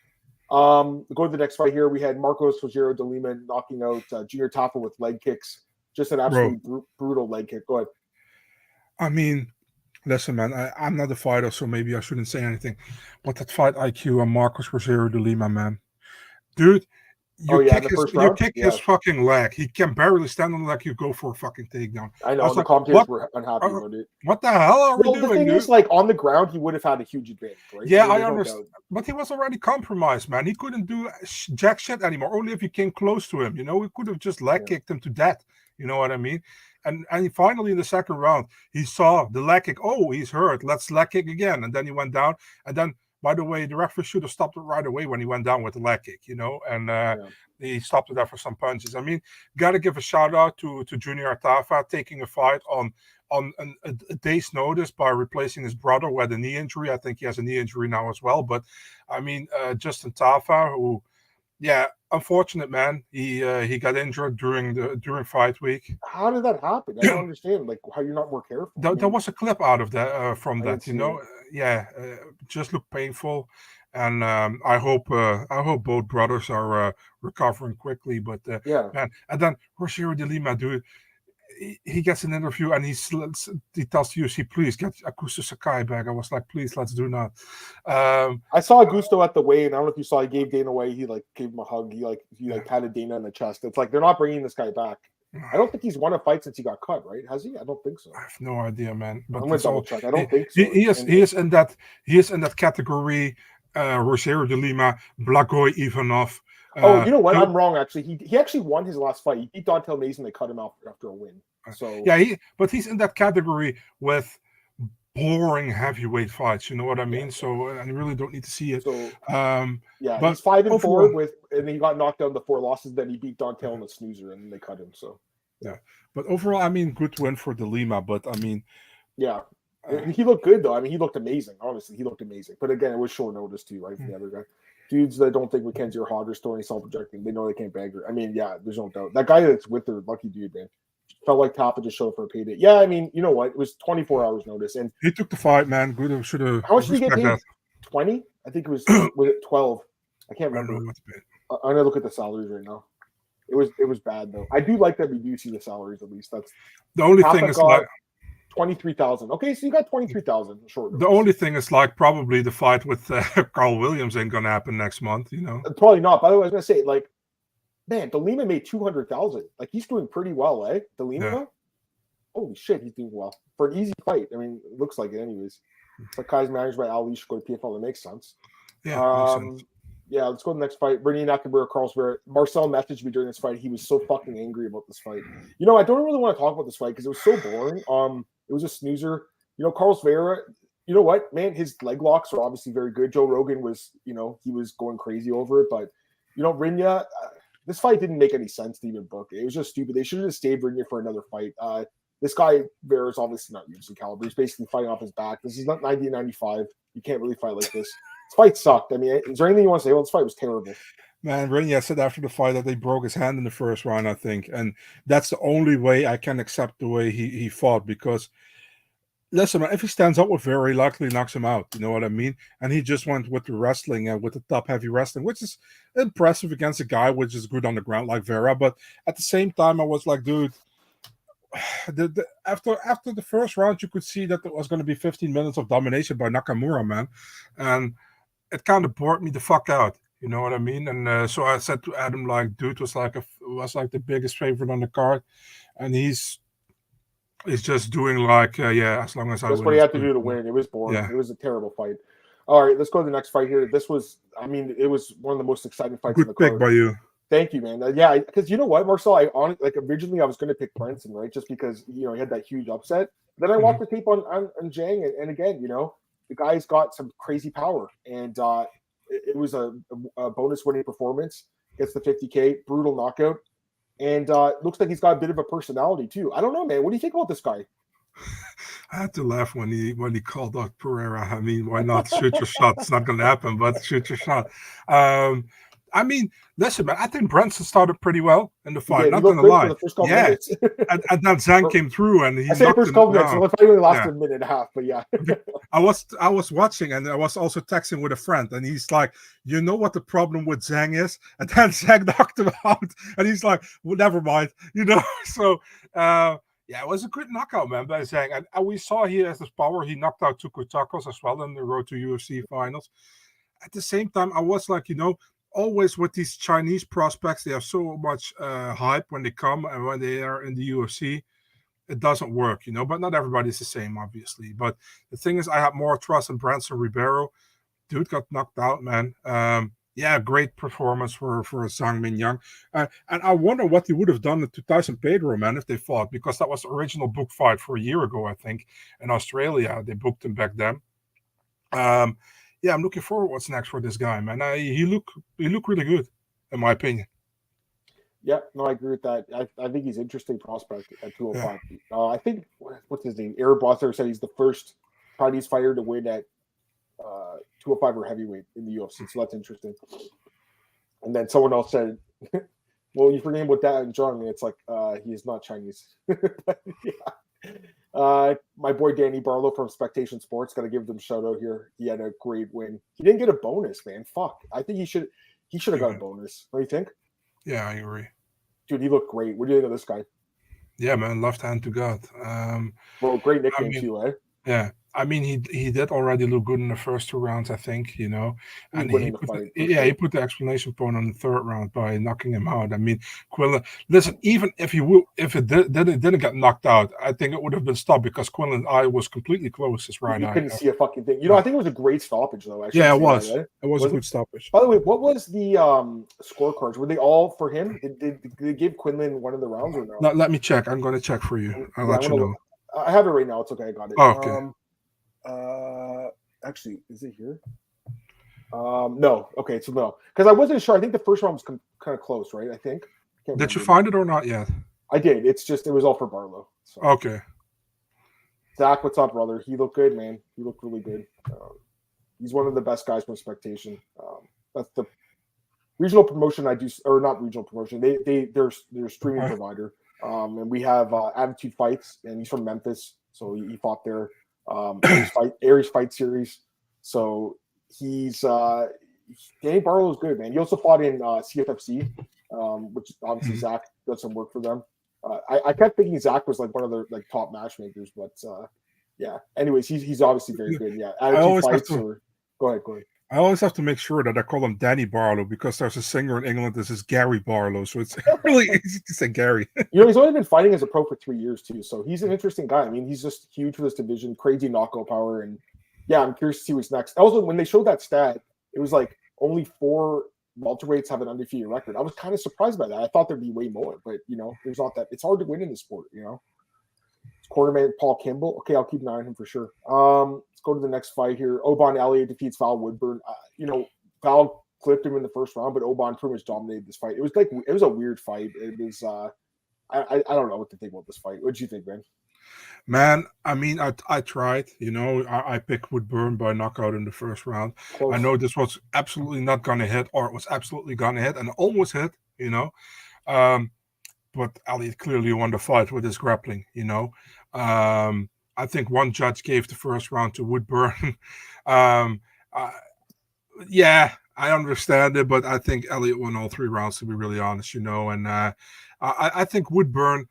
Go to the next fight here. We had Marcos Rogério de Lima knocking out Junior Tafa with leg kicks. Just an absolutely brutal leg kick. Go ahead. I mean, listen, man, I'm not a fighter, so maybe I shouldn't say anything. But that fight IQ on Marcos Rogério de Lima, man. Dude, you kick his fucking leg. He can barely stand on the leg. You go for a fucking takedown. I know. The commentators were unhappy about it. What the hell are we doing? The thing is, on the ground, he would have had a huge advantage, right? Yeah, I understand. But he was already compromised, man. He couldn't do jack shit anymore. Only if you came close to him. You know, we could have just leg kicked him to death. You know what I mean? And finally in the second round, he saw the leg kick. Oh, he's hurt. Let's leg kick again. And then he went down. And then, by the way, the referee should have stopped it right away when he went down with the leg kick, you know, and he stopped it there for some punches. I mean, got to give a shout out to Junior Tafa taking a fight on a day's notice by replacing his brother who had a knee injury. I think he has a knee injury now as well. But I mean, Justin Tafa, who, unfortunate, man. He got injured during fight week. How did that happen? I don't understand. How you're not more careful. There was a clip out of that from that. You know, just looked painful, and I hope both brothers are recovering quickly. But man, and then Rogério de Lima, dude. He gets an interview and he tells UFC, please get Augusto Sakai back. I was like, please, let's do not. I saw Augusto at the weigh, and I don't know if you saw, he gave Dana away. He gave him a hug. He patted Dana on the chest. It's they're not bringing this guy back. I don't think he's won a fight since he got cut, right? Has he? I don't think so. I have no idea, man. But I'm gonna double check. I don't think so. He is in that category. Rogério de Lima, Blagoy Ivanov, Oh, you know what? I'm wrong. Actually, he actually won his last fight. He beat Dontel Mason. They cut him out after a win. So yeah, but he's in that category with boring heavyweight fights. You know what I mean? So I really don't need to see it. So but he's 5-4 with, and he got knocked down the 4 losses. Then he beat Dontel in the snoozer, and they cut him. So but overall, I mean, good win for De Lima. But I mean, he looked good though. I mean, he looked amazing. Honestly, he looked amazing. But again, it was short notice too, right? From the other guy. Dudes that don't think Mackenzie or Hodge are storing self-projecting, they know they can't bag her. I mean, there's no doubt. That guy that's with her, lucky dude, man. Felt like Tapa just showed up for a payday. Yeah, I mean, you know what? It was 24 hours notice, and he took the fight, man. Good, should have. How much did he get paid? 20? I think it was. Was it 12? I can't remember. I don't know what's paid. I'm gonna look at the salaries right now. It was bad though. I do like that we do see the salaries at least. That's the only thing is like 23,000. Okay, so you got 23,000 short. The only thing is like probably the fight with Carl Williams ain't gonna happen next month. You know, probably not. By the way, I was gonna say like, man, De Lima made 200,000. Like he's doing pretty well, eh? De Lima. Holy shit, he's doing well for an easy fight. I mean, it looks like it, anyways. It's like guys managed by Ali should go to PFL. That makes sense. Yeah, makes sense. Yeah, let's go to the next fight. Brittany Nakamura, Carl Vera. Marcel messaged me during this fight. He was so fucking angry about this fight. You know, I don't really want to talk about this fight because it was so boring. It was a snoozer. You know, Carlos Vera, you know what, man? His leg locks are obviously very good. Joe Rogan was, you know, he was going crazy over it. But, you know, Rinya, this fight didn't make any sense to even book it. It was just stupid. They should have just stayed Rinya for another fight. This guy, Vera, is obviously not UFC caliber. He's basically fighting off his back. This is not 1995. You can't really fight like this. This fight sucked. I mean, is there anything you want to say? Well, this fight was terrible. Man, Rinya said after the fight that they broke his hand in the first round, I think. And that's the only way I can accept the way he fought. Because, listen, man, if he stands up with Vera, he likely knocks him out. You know what I mean? And he just went with the wrestling and with the top-heavy wrestling, which is impressive against a guy which is good on the ground like Vera. But at the same time, I was like, dude, after the first round, you could see that there was going to be 15 minutes of domination by Nakamura, man. And it kind of bored me the fuck out. You know what I mean? And so I said to Adam, like, dude was like the biggest favorite on the card, and he's just doing like, as long as I. That's what he had to do to win. It was boring. Yeah. It was a terrible fight. All right, let's go to the next fight here. This was, I mean, it was one of the most exciting fights in the card. Good pick by you. Thank you, man. Yeah, because you know what, Marcel, originally I was going to pick Brunson, right? Just because, you know, he had that huge upset. Then I watched the tape on Zhang, and again, you know, the guy's got some crazy power, and it was a bonus winning performance. Gets the 50K, brutal knockout, and looks like he's got a bit of a personality too. I don't know, man. What do you think about this guy? I had to laugh when he called out Pereira. I mean, why not shoot your shot? It's not going to happen, but shoot your shot. I mean, listen, man, I think Brunson started pretty well in the fight. Not gonna lie. Yeah. and then Zhang came through and he knocked first couple minutes. So the fight only lasted a minute and a half, but yeah. I was watching and I was also texting with a friend and he's like, you know what the problem with Zhang is? And then Zhang knocked him out and he's like, well, never mind. You know, so it was a good knockout, man, by Zhang. And we saw he has this power. He knocked out Tuku Tacos as well in the road to UFC finals. At the same time, I was like, you know, always with these Chinese prospects, they have so much hype when they come and when they are in the UFC, it doesn't work, you know. But not everybody's the same, obviously. But the thing is, I have more trust in Branson Ribeiro. Dude got knocked out, man. Great performance for Zhang Mingyang. And I wonder what he would have done to Tyson Pedro, man, if they fought, because that was the original book fight for a year ago, I think, in Australia. They booked him back then. I'm looking forward to what's next for this guy, man. He look really good, in my opinion. Yeah, no, I agree with that. I think he's an interesting prospect at 205. Yeah. I think, what's his name? Eric Bosser said he's the first Chinese fighter to win at 205 or heavyweight in the UFC, so that's interesting. And then someone else said, well, you forget about that and Zhang, and it's like, he is not Chinese. My boy Danny Barlow from Spectation Sports, got to give them a shout out here. He had a great win. He didn't get a bonus, man. Fuck. I think he should have got a bonus. What do you think? Yeah, I agree. Dude, he looked great. What do you think of this guy? Yeah, man, left hand to God. Well, great nickname too, eh? Yeah. I mean, he did already look good in the first 2 rounds, I think, He's and winning the fight. For he sure. put the exclamation point on the third round by knocking him out. I mean, Quinlan, listen, even if it didn't get knocked out, I think it would have been stopped because Quinlan's eye was completely closed, his right You eye. couldn't see a fucking thing. I think it was a great stoppage though. I should Yeah, it say was. that, right? It was a it? good stoppage. By the way, what was the scorecards? Were they all for him? Did they give Quinlan one of the rounds or no? Let me check. I'm going to check for you. I'll let you know. I have it right now. It's okay. I got it. Oh, okay. Actually, is it here? No. Okay, so no, because I wasn't sure. I think the first round was kind of close, right? I think. Did you find it or not yet? I did. It was all for Barlow. So. Okay. Zach, what's up, brother? He looked good, man. He looked really good. He's one of the best guys from Spectation. That's the regional promotion I do, or not regional promotion. They're streaming provider. And we have Attitude Fights, and he's from Memphis, so he fought there. Aries Fight Series. So he's Danny Barlow is good, man. He also fought in CFFC, which obviously Zach does some work for them. I kept thinking Zach was like one of their like top matchmakers, but yeah. Anyways, he's obviously very good. Yeah, Attitude Fights. Go ahead. I always have to make sure that I call him Danny Barlow because there's a singer in England that is Gary Barlow, so it's really easy to say Gary. He's only been fighting as a pro for 3 years too, so he's an interesting guy. I mean, he's just huge for this division, crazy knockout power, and yeah, I'm curious to see what's next. Also, when they showed that stat, it was like only 4 welterweights have an undefeated record. I was kind of surprised by that. I thought there'd be way more, but there's not that. It's hard to win in this sport. It's quarterman Paul Kimball. Okay, I'll keep an eye on him for sure. Let's go to the next fight here. Oban Elliott defeats Val Woodburn. Val clipped him in the first round, but Oban pretty much dominated this fight. It was a weird fight. It was I don't know what to think about this fight. What did you think, man? Man, I mean, I tried. I picked Woodburn by knockout in the first round. Close. I know this was absolutely not gonna hit, or it was absolutely gonna hit, and it almost hit. But Elliott clearly won the fight with his grappling. I think one judge gave the first round to Woodburn. Yeah, I understand it, but I think Elliott won all 3 rounds, to be really honest. And I think Woodburn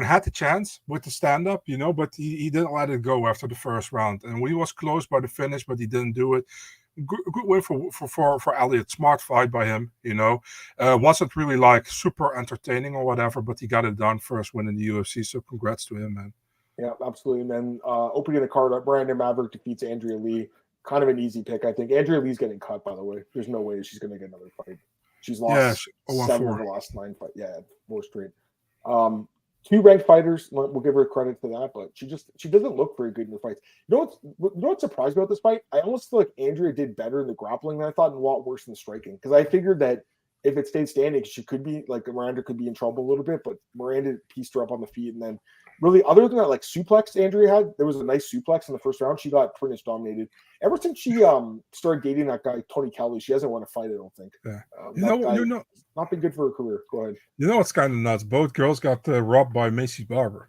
had the chance with the stand-up, but he didn't let it go after the first round. And he was close by the finish, but he didn't do it. Good win for Elliott. Smart fight by him, wasn't really like super entertaining or whatever, but he got it done. First win in the UFC, so congrats to him, man. Yeah, absolutely. And then opening the card up, Brandon Maverick defeats Andrea Lee. Kind of an easy pick, I think. Andrea Lee's getting cut, by the way. There's no way she's going to get another fight. She's lost 7 of the last 9 fights. Yeah, 4 straight. 2 ranked fighters. We'll give her credit for that, but she doesn't look very good in the fights. You know what's surprised me about this fight? I almost feel like Andrea did better in the grappling than I thought, and a lot worse in the striking. Because I figured that if it stayed standing, she could be like Miranda could be in trouble a little bit, but Miranda pieced her up on the feet, and then really other than that, like suplex Andrea had, there was a nice suplex in the first round. She got pretty much dominated. Ever since she started dating that guy Tony Kelly, she hasn't won a fight. I don't think. Yeah. Not been good for her career. Go ahead. What's kind of nuts? Both girls got robbed by Macy Barber.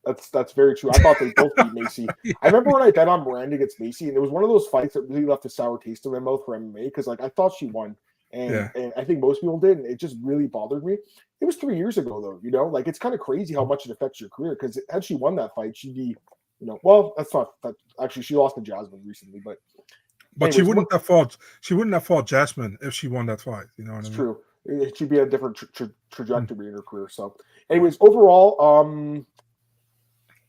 That's very true. I thought they both beat Macy. I remember when I bet on Miranda against Macy, and it was one of those fights that really left a sour taste in my mouth for MMA because I thought she won. And I think most people did, and it just really bothered me. It was 3 years ago, though. Like it's kind of crazy how much it affects your career. Because had she won that fight, she'd be, well, that's not that. Actually, she lost to Jasmine recently, but anyways, she wouldn't have fought. She wouldn't have fought Jasmine if she won that fight. You know what I mean? It's true. It should be a different trajectory in her career. So, anyways, overall,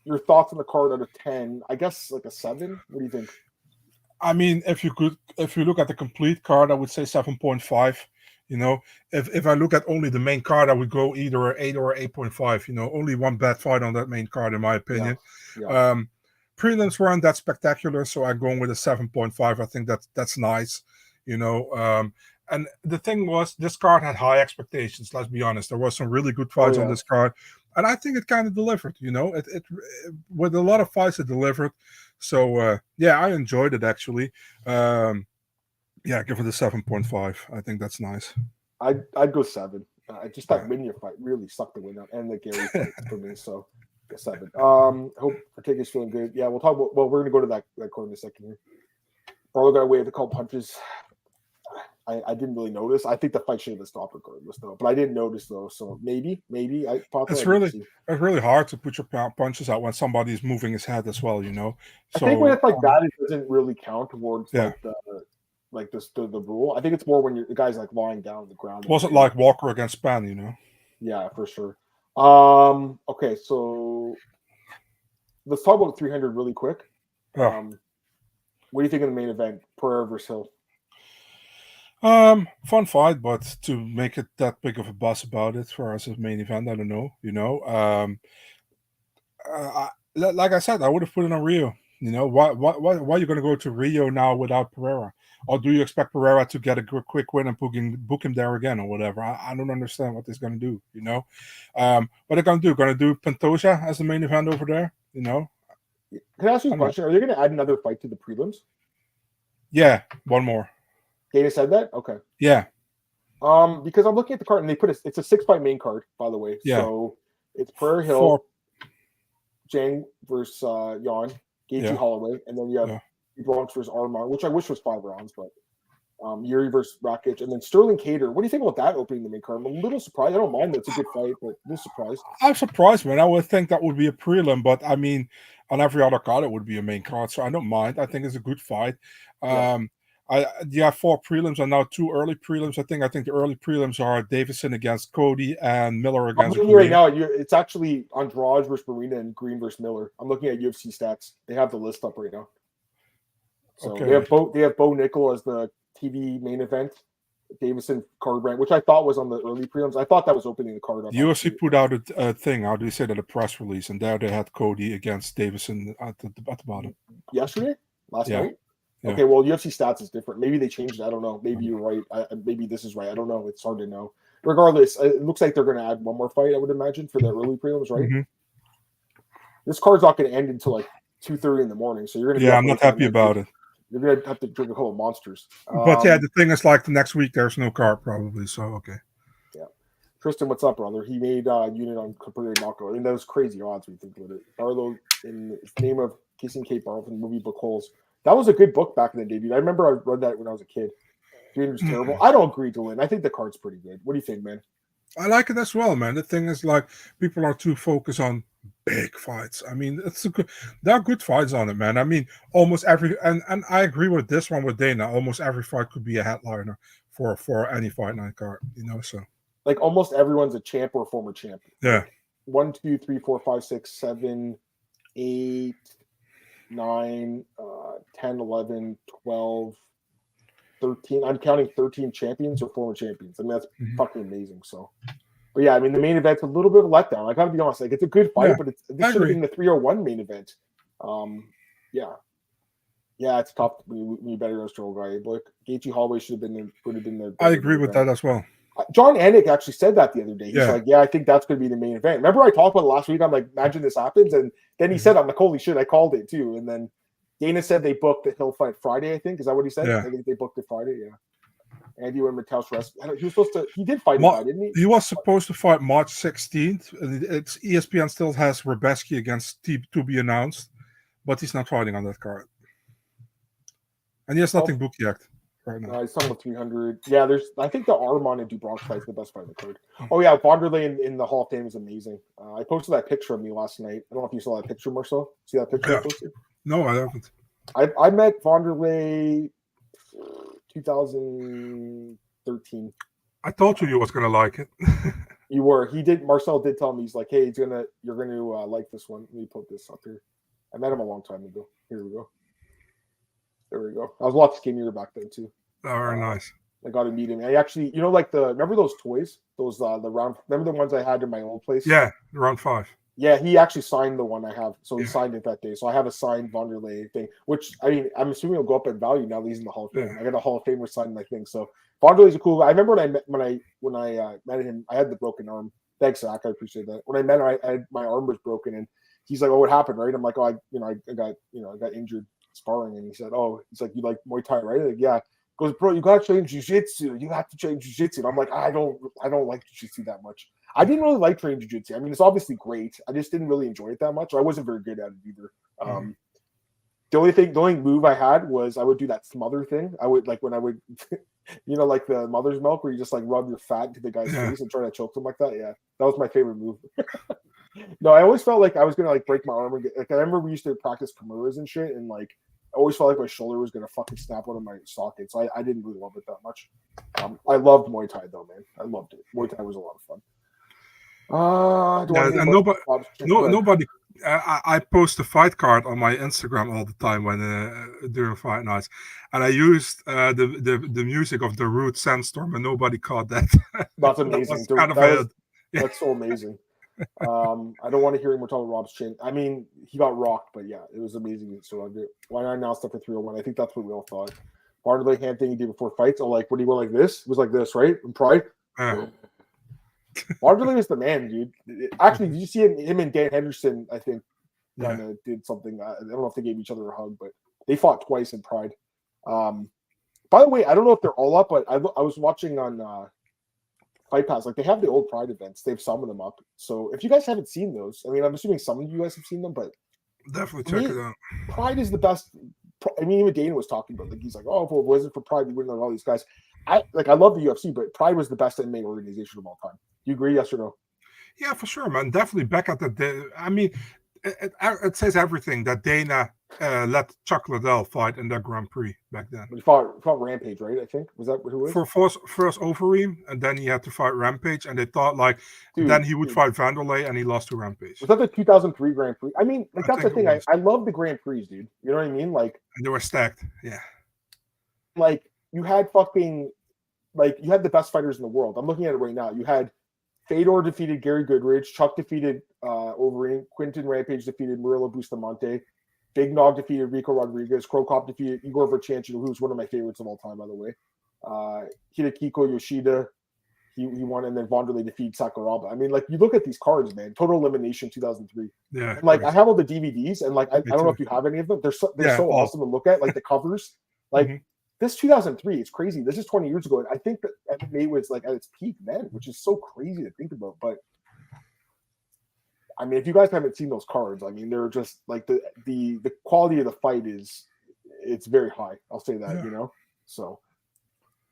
your thoughts on the card out of 10? I guess like a 7. What do you think? I mean, if you look at the complete card, I would say 7.5. If I look at only the main card, I would go either an 8 or 8.5. Only one bad fight on that main card, in my opinion. Yeah. Prelims weren't that spectacular, so I'm going with a 7.5. I think that's nice. And the thing was, this card had high expectations. Let's be honest. There was some really good fights on this card, and I think it kind of delivered. It with a lot of fights it delivered. So I enjoyed it actually. Give it a 7.5. I think that's nice. I'd go 7. I just thought winning your fight really sucked the win out, and the Gary fight for me. So 7. Hope Ortega's feeling good. Yeah, we'll talk about. Well, we're gonna go to that corner in a second here. Paulo got away with a couple punches. I didn't really notice. I think the fight should have been stopped regardless, though. But I didn't notice though. So maybe It's really hard to put your punches out when somebody's moving his head as well. I think when it's like that, it doesn't really count towards yeah. the rule. I think it's more when the guy's like lying down on the ground. It wasn't like Walker against Span, Yeah, for sure. Okay, so let's talk about 300 really quick. Yeah. What do you think of the main event, Pereira versus Hill? Fun fight, but to make it that big of a buzz about it for us as main event, I don't know. Like I said, I would have put it on Rio. Why are you going to go to Rio now without Pereira? Or do you expect Pereira to get a quick win and book him there again or whatever? I don't understand what they're going to do. What they're going to do? Going to do Pantoja as the main event over there? Can I ask you a question? Are they going to add another fight to the prelims? Yeah, one more. Dana said that? Okay. Yeah. Because I'm looking at the card and they put it's a 6-fight main card, by the way. Yeah. So it's Pereira Hill, Jang versus Jan, Gaethje Holloway, and then you have Bronx versus Armand, which I wish was 5 rounds, but Yuri versus Rakic, and then Sterling Cater. What do you think about that opening the main card? I'm a little surprised. I don't mind that it's a good fight, but a little surprised. I'm surprised, man. I would think that would be a prelim, but I mean, on every other card it would be a main card, so I don't mind. I think it's a good fight. You have 4 prelims and now 2 early prelims. I think the early prelims are Davison against Cody and Miller against Green. Right now, it's actually Andrade versus Marina and Green versus Miller. I'm looking at UFC stats. They have the list up right now. So they have Bo Nickel as the TV main event. Davison card rank, which I thought was on the early prelims. I thought that was opening the card up. UFC put out a thing. How do you say that? A press release, and there they had Cody against Davison at the bottom. Yesterday, last night. Yeah. Okay, well, UFC stats is different. Maybe they changed it. I don't know. Maybe you're right. Maybe this is right. I don't know. It's hard to know. Regardless, it looks like they're going to add one more fight, I would imagine, for the early prelims, right? Mm-hmm. This card's not going to end until like 2:30 in the morning, so you're going to. Yeah, I'm not happy about it. You're going to have to drink a couple of monsters. But yeah, the thing is, like the next week, there's no card probably. So okay. Yeah, Tristan, what's up, brother? He made unit on Topuria knockout, and that was crazy odds when you think about it. Barlow, in the name of Kissing Kate Barlow from the movie Book Holes. That was a good book back in the day, dude. I remember I read that when I was a kid. It was terrible. I don't agree, Dylan. I think the card's pretty good. What do you think, man? I like it as well, man. The thing is, like, people are too focused on big fights. I mean, there are good fights on it, man. I mean, almost every and I agree with this one with Dana. Almost every fight could be a headliner for any fight night card, So like almost everyone's a champ or a former champ. Yeah. 1, 2, 3, 4, 5, 6, 7, 8, 9, 10, 11, 12, 13. I'm counting 13 champions or former champions. I mean, that's fucking amazing. So, but yeah, I mean, the main event's a little bit of a letdown. I got to be honest. Like, it's a good fight, but this should have been the 301 main event. Yeah, it's tough when you better those troll guy. Like, Gaethje Holloway would have been the. I agree with that as well. John Anik actually said that the other day. He's like, yeah, I think that's going to be the main event. Remember I talked about it last week? I'm like, imagine this happens. And then he said, I'm like, holy shit, I called it too. And then Dana said they booked the Hill fight Friday, I think. Is that what he said? Yeah. I think they booked it Friday, yeah. Andy went Mattel's rest. He did fight didn't he? He was supposed to fight March 16th. It's ESPN still has Rebeski against to be announced, but he's not fighting on that card. And he has nothing booked yet. Right now. He's talking about 300. Yeah, I think the Armand and Dubronx fight is the best fight in the card. Oh yeah, Vonderlei in the Hall of Fame is amazing. I posted that picture of me last night. I don't know if you saw that picture, Marcel. See that picture I posted? No, I haven't. I met Vonderlei 2013. I told you was gonna like it. You were. Marcel did tell me, he's like, hey, you're gonna like this one. Let me put this up here. I met him a long time ago. Here we go. There we go. I was a lot skinnier back then too. Oh, very nice. I got to meet him. I actually, like remember those toys? Those the round. Remember the ones I had in my old place? Yeah, round 5. Yeah, he actually signed the one I have. So he signed it that day. So I have a signed Vonderlei thing, which I mean, I'm assuming it'll go up in value now that he's in the Hall of Fame. Yeah. I got a Hall of Famer signing my thing. So Vonderlei's a cool guy. I remember when I met him, I had the broken arm. Thanks, Zach. I appreciate that. When I met him, my arm was broken, and he's like, "Oh, what happened?" Right? I'm like, "Oh, I got injured sparring," and he said, "Oh, he's like, you like Muay Thai, right?" Like, yeah. He goes, "Bro, you gotta train jiu-jitsu. You have to train jiu-jitsu." And I'm like, I don't like jiu-jitsu that much. I didn't really like training jiu-jitsu. I mean, it's obviously great. I just didn't really enjoy it that much. I wasn't very good at it either. The only move I had was I would do that smother thing. I would when I would You know, like the mother's milk where you just like rub your fat into the guy's face and try to choke him like that. Yeah, that was my favorite move. No, I always felt like I was gonna like break my arm. Like I remember we used to practice Kimuras and shit, and like I always felt like my shoulder was gonna fucking snap out of my socket. So I didn't really love it that much. I loved Muay Thai though, man. I loved it. Muay Thai was a lot of fun. And nobody. I post a fight card on my Instagram all the time when during fight nights, and I used the music of the Root Sandstorm, and nobody caught that. That's amazing. That's so amazing. I don't want to hear him talk about Rob's chin. I mean, he got rocked, but yeah, it was amazing. So why not now step for 301? I think that's what we all thought. Part of the hand thing he did before fights, I'm like, what do you go like this? It was like this, right? In Pride. Marjorie is the man, dude. Actually, did you see him and Dan Henderson? I think kind of did something. I don't know if they gave each other a hug, but they fought twice in Pride. By the way, I don't know if they're all up, but I was watching on Fight Pass. Like they have the old Pride events. They've some of them up. So if you guys haven't seen those, I mean, I'm assuming some of you guys have seen them, but definitely check it out. Pride is the best. I mean, even Dana was talking about. Like he's like, oh, if it wasn't for Pride, we wouldn't have all these guys. I love the UFC, but Pride was the best MMA organization of all time. Do you agree? Yes or no? Yeah, for sure, man. Definitely back at the day. I mean, it says everything that Dana let Chuck Liddell fight in that Grand Prix back then. He fought Rampage, right? I think was that who it was? For first Overeem, and then he had to fight Rampage, and they thought like then he would fight Vanderlei, and he lost to Rampage. Was that the 2003 Grand Prix? I mean, like that's the thing. I love the Grand Prix, dude. You know what I mean? Like and they were stacked. Yeah. Like you had fucking you had the best fighters in the world. I'm looking at it right now. You had Fedor defeated Gary Goodridge. Chuck defeated Overeem. Quinton Rampage defeated Murilo Bustamante. Big Nog defeated Rico Rodriguez. Krokop defeated Igor Verchanchin, who's one of my favorites of all time, by the way. Hidekiko Yoshida, he won, and then Vanderlei defeated Sakuraba. I mean, like, you look at these cards, man. Total Elimination 2003. Yeah. And, like, I have all the DVDs, and, like, I don't know if you have any of them. They're so awesome to look at, like, the covers. Like, this 2003, it's crazy. This is 20 years ago, and I think that MMA was, like, at its peak then, which is so crazy to think about. But I mean, if you guys haven't seen those cards, I mean, they're just like the quality of the fight it's very high. I'll say that, you know. So,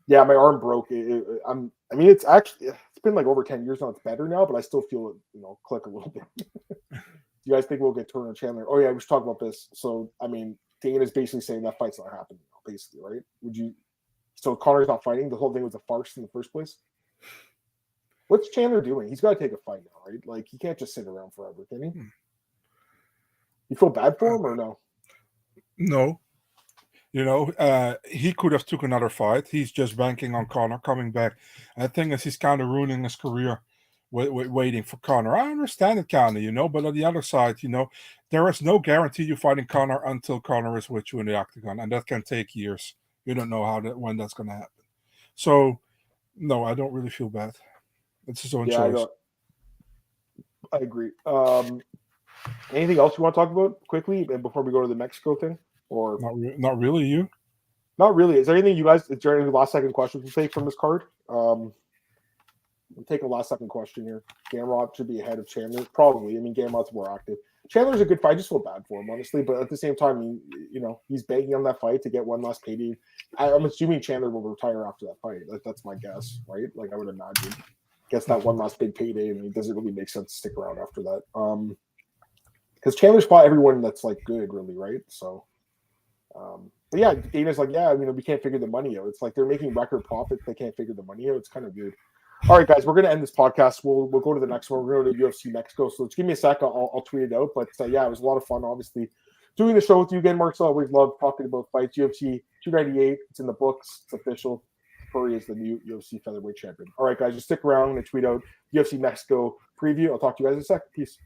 yeah, my arm broke. I mean, it's been like over 10 years now. It's better now, but I still feel it, you know, click a little bit. Do you guys think we'll get Turner Chandler? Oh yeah, we should talk about this. So, I mean, Dana's basically saying that fight's not happening now, basically, right? So Connor's not fighting. The whole thing was a farce in the first place. What's Chandler doing? He's got to take a fight now, right? Like, he can't just sit around forever, can he? You feel bad for him or no? No. You know, he could have took another fight. He's just banking on Conor coming back. And the thing is, he's kind of ruining his career waiting for Conor. I understand it kind of, you know, but on the other side, you know, there is no guarantee you fighting Conor until Conor is with you in the octagon, and that can take years. You don't know when that's going to happen. So, no, I don't really feel bad. It's his own choice. I agree. Anything else you want to talk about quickly before we go to the Mexico thing? Or not really, you? Not really. Is there anything you guys? Is there any last second questions to take from this card? I'm taking a last second question here. Gamrot should be ahead of Chandler, probably. I mean, Gamrot's more active. Chandler's a good fight. I just feel bad for him, honestly. But at the same time, you know, he's begging on that fight to get one last payday. I'm assuming Chandler will retire after that fight. Like, that's my guess, right? Like, I would imagine. Gets that one last big payday, and it doesn't really make sense to stick around after that. Because Chandler's fought everyone that's like good, really, right? So, but yeah, Dana's like, yeah, you know, we can't figure the money out. It's like they're making record profits, they can't figure the money out. It's kind of weird. All right, guys, we're gonna end this podcast. We'll go to the next one. We're going to UFC Mexico. So just give me a sec. I'll tweet it out. But yeah, it was a lot of fun. Obviously, doing the show with you again, Marcel. Always love talking about fights. UFC 298. It's in the books. It's official. Topuria is the new UFC featherweight champion. All right, guys, just stick around. I'm going to tweet out UFC Mexico preview. I'll talk to you guys in a sec. Peace.